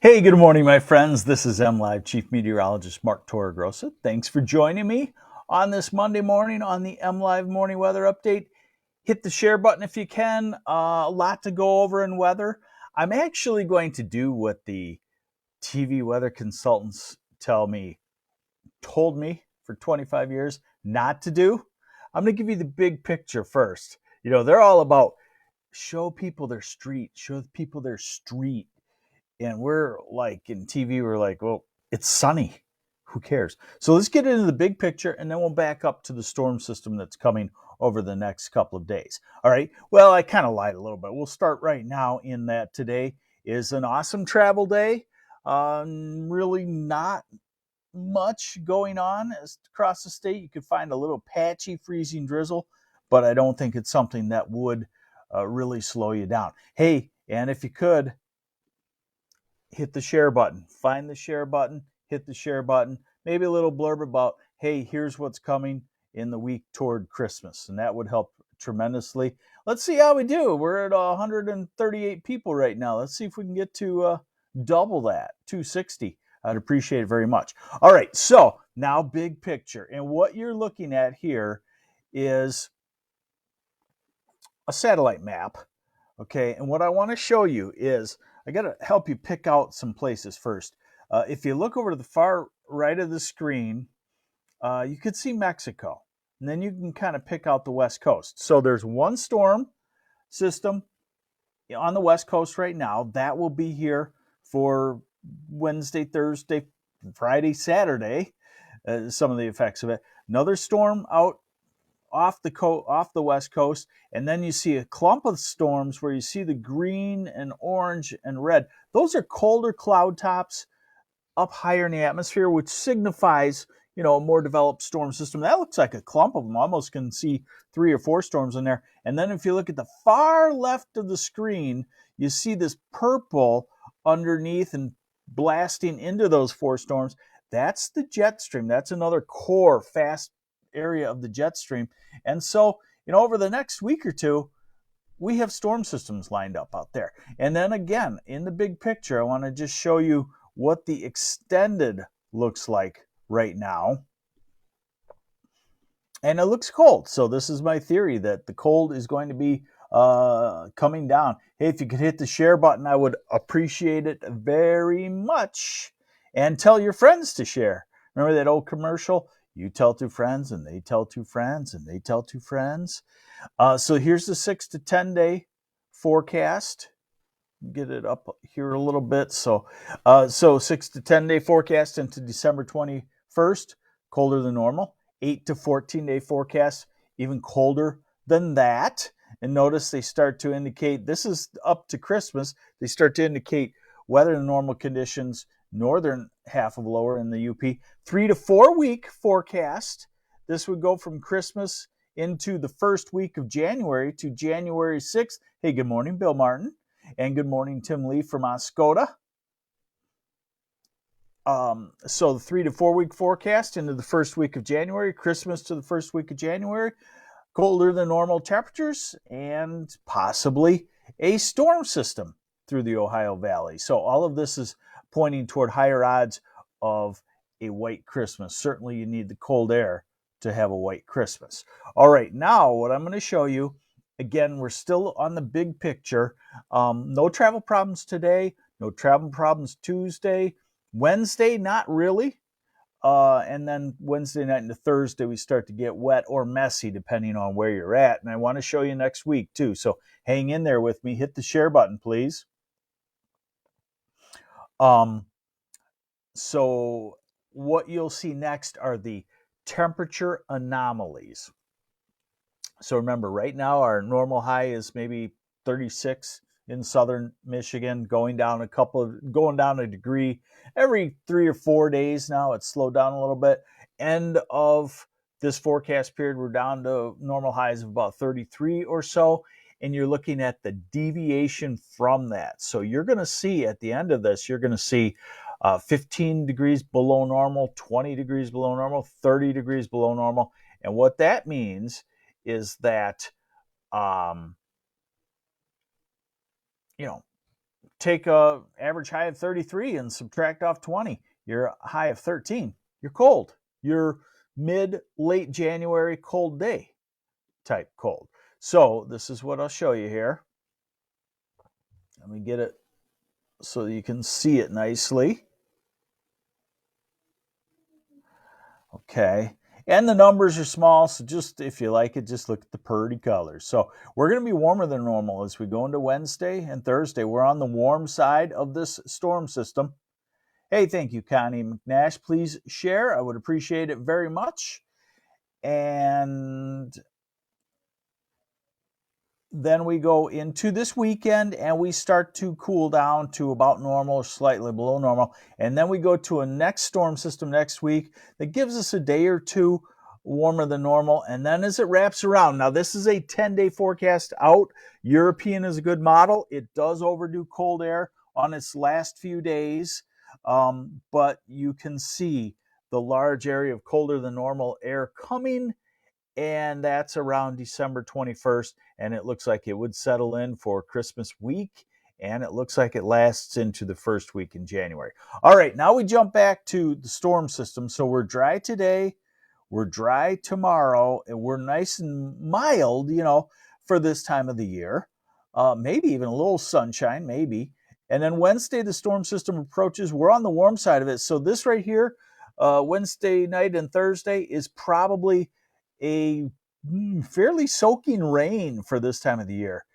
Hey, good morning, my friends. This is MLive Chief Meteorologist Mark Torregrossa. Thanks for joining me on this Monday morning on the MLive Morning Weather Update. Hit the share button if you can. A lot to go over in weather. I'm actually going to do what the TV weather consultants told me for 25 years not to do. I'm going to give you the big picture first. They're all about show people their street, show people their street, and we're like in TV, we're like, well, it's sunny. Who cares? So let's get into the big picture and then we'll back up to the storm system that's coming over the next couple of days. All right. Well, I kind of lied a little bit. We'll start right now in that today is an awesome travel day. Really not much going on across the state. You could find a little patchy freezing drizzle, but I don't think it's something that would really slow you down. Hey, and if you could, hit the share button. Find the share button, hit the share button. Maybe a little blurb about, hey, here's what's coming in the week toward Christmas. And that would help tremendously. Let's see how we do. We're at 138 people right now. Let's see if we can get to double that, 260. I'd appreciate it very much. All right, so now big picture. And what you're looking at here is a satellite map. Okay, and what I want to show you is I got to help you pick out some places first. If you look over to the far right of the screen, you could see Mexico. And then you can kind of pick out the West Coast. So there's one storm system on the West Coast right now. That will be here for Wednesday, Thursday, Friday, Saturday, some of the effects of it. Another storm out off the West Coast, and then you see a clump of storms where you see the green and orange and red. Those are colder cloud tops up higher in the atmosphere, which signifies a more developed storm system. That looks like a clump of them. Almost can see 3 or 4 storms in there. And then if you look at the far left of the screen, you see this purple underneath and blasting into those 4 storms. That's the jet stream. That's another core fast area of the jet stream. And so, over the next week or two, we have storm systems lined up out there. And then again, in the big picture, I want to just show you what the extended looks like right now. And it looks cold. So this is my theory that the cold is going to be coming down. Hey, if you could hit the share button, I would appreciate it very much. And tell your friends to share. Remember that old commercial? You tell 2 friends, and they tell 2 friends, and they tell 2 friends. So here's the 6 to 10 day forecast. Get it up here a little bit. So 6 to 10 day forecast into December 21st, colder than normal. 8 to 14 day forecast, even colder than that. And notice they start to indicate, this is up to Christmas, they start to indicate weather than normal conditions, northern half of lower in the UP. 3 to 4 week forecast. This would go from Christmas into the first week of January to January 6th. Hey, good morning, Bill Martin. And good morning, Tim Lee from Oscoda. So the 3 to 4 week forecast into the first week of January, Christmas to the first week of January, colder than normal temperatures, and possibly a storm system through the Ohio Valley. So all of this is pointing toward higher odds of a white Christmas. Certainly you need the cold air to have a white Christmas. All right, now what I'm going to show you, again, we're still on the big picture. No travel problems today, no travel problems Tuesday. Wednesday, not really. And then Wednesday night into Thursday, we start to get wet or messy depending on where you're at. And I want to show you next week too. So hang in there with me. Hit the share button, please. So what you'll see next are the temperature anomalies. So remember, right now our normal high is maybe 36 in southern Michigan, going down a degree every 3 or 4 days now. It's slowed down a little bit. End of this forecast period, we're down to normal highs of about 33 or so. And you're looking at the deviation from that. So you're going to see at the end of this, you're going to see 15 degrees below normal, 20 degrees below normal, 30 degrees below normal. And what that means is that, take a average high of 33 and subtract off 20. You're a high of 13. You're cold. You're late January cold day type cold. So this is what I'll show you here. Let me get it so you can see it nicely. Okay. And the numbers are small, so just if you like it, just look at the pretty colors. So we're going to be warmer than normal as we go into Wednesday and Thursday. We're on the warm side of this storm system. Hey, thank you, Connie McNash. Please share. I would appreciate it very much. And then we go into this weekend and we start to cool down to about normal or slightly below normal. And then we go to a next storm system next week that gives us a day or two warmer than normal. And then as it wraps around, now this is a 10-day forecast out. European is a good model. It does overdo cold air on its last few days. But you can see the large area of colder than normal air coming, and that's around December 21st, and it looks like it would settle in for Christmas week, and it looks like it lasts into the first week in January. All right, now we jump back to the storm system. So we're dry today, we're dry tomorrow, and we're nice and mild, for this time of the year. Maybe even a little sunshine, maybe. And then Wednesday, the storm system approaches. We're on the warm side of it. So this right here, Wednesday night and Thursday, is probably a fairly soaking rain for this time of the year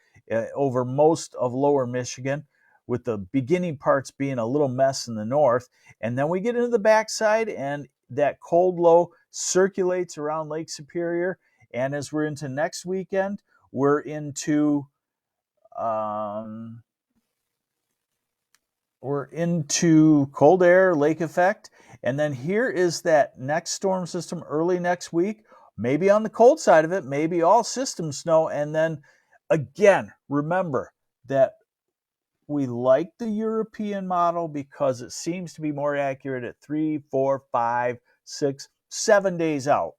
over most of lower Michigan, with the beginning parts being a little mess in the north. And then we get into the backside, and that cold low circulates around Lake Superior. And as we're into next weekend, we're into cold air, lake effect. And then here is that next storm system early next week, maybe on the cold side of it, maybe all system snow. And then again, remember that we like the European model because it seems to be more accurate at 3, 4, 5, 6, 7 days out.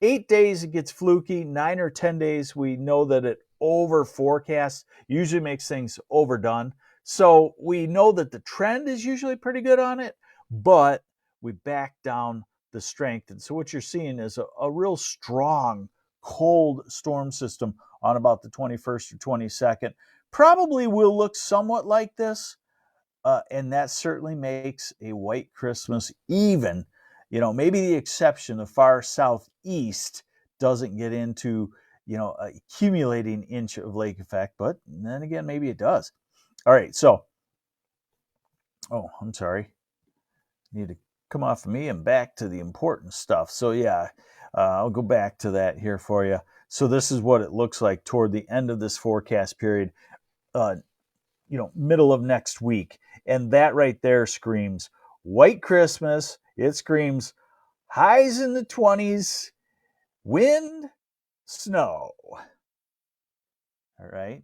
8 days it gets fluky. 9 or 10 days we know that it over forecasts, usually makes things overdone. So we know that the trend is usually pretty good on it, but we back down the strength. And so what you're seeing is a real strong cold storm system on about the 21st or 22nd. Probably will look somewhat like this, and that certainly makes a white Christmas even. Maybe the exception, the far southeast doesn't get into, accumulating inch of lake effect, but then again, maybe it does. All right, so, I'm sorry. Need to come off of me and back to the important stuff. So yeah, I'll go back to that here for you. So this is what it looks like toward the end of this forecast period, middle of next week. And that right there screams white Christmas. It screams highs in the 20s, wind, snow. All right.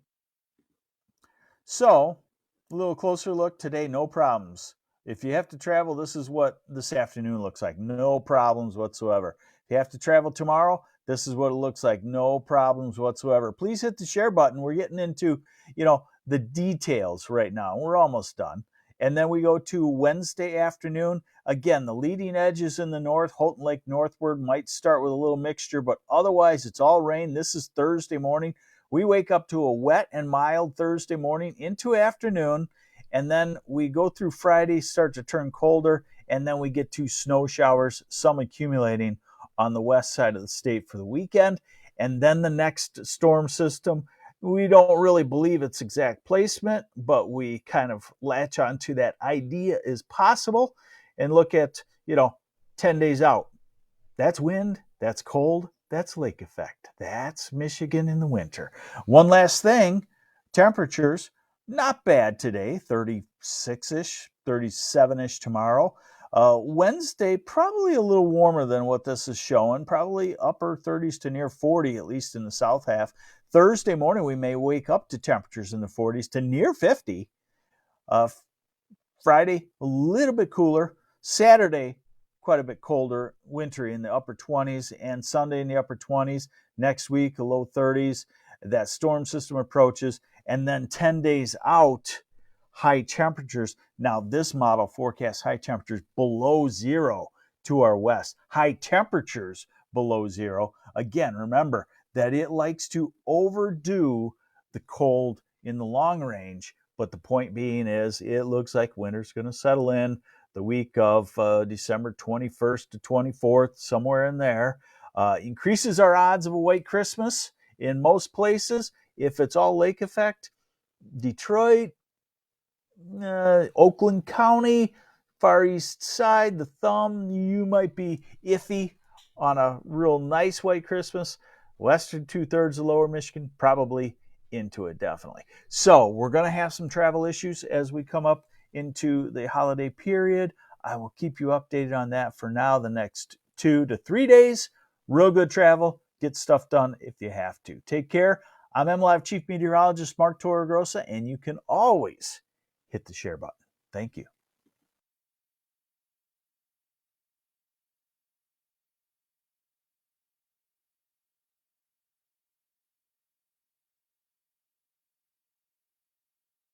So a little closer look today, no problems. If you have to travel, this is what this afternoon looks like. No problems whatsoever. If you have to travel tomorrow, this is what it looks like. No problems whatsoever. Please hit the share button. We're getting into, the details right now. We're almost done. And then we go to Wednesday afternoon. Again, the leading edge is in the north. Houghton Lake northward might start with a little mixture, but otherwise it's all rain. This is Thursday morning. We wake up to a wet and mild Thursday morning into afternoon, and then we go through Friday, start to turn colder, and then we get to snow showers, some accumulating on the west side of the state for the weekend. And then the next storm system, we don't really believe its exact placement, but we kind of latch onto that idea is possible and look at, 10 days out. That's wind, that's cold, that's lake effect. That's Michigan in the winter. One last thing, temperatures, not bad today, 36-ish, 37-ish tomorrow. Wednesday, probably a little warmer than what this is showing, probably upper 30s to near 40, at least in the south half. Thursday morning, we may wake up to temperatures in the 40s to near 50. Friday, a little bit cooler. Saturday, quite a bit colder, wintry in the upper 20s, and Sunday in the upper 20s. Next week, a low 30s. That storm system approaches, and then 10 days out, high temperatures. Now, this model forecasts high temperatures below zero to our west, high temperatures below zero. Again, remember that it likes to overdo the cold in the long range, but the point being is it looks like winter's going to settle in the week of December 21st to 24th, somewhere in there. Increases our odds of a white Christmas in most places. If it's all lake effect, Detroit, Oakland County, Far East Side, the thumb, you might be iffy on a real nice white Christmas. Western 2/3 of lower Michigan, probably into it, definitely. So we're going to have some travel issues as we come up into the holiday period. I will keep you updated on that for now, the next 2 to 3 days. Real good travel. Get stuff done if you have to. Take care. I'm MLive Chief Meteorologist Mark Torregrossa, and you can always hit the share button. Thank you.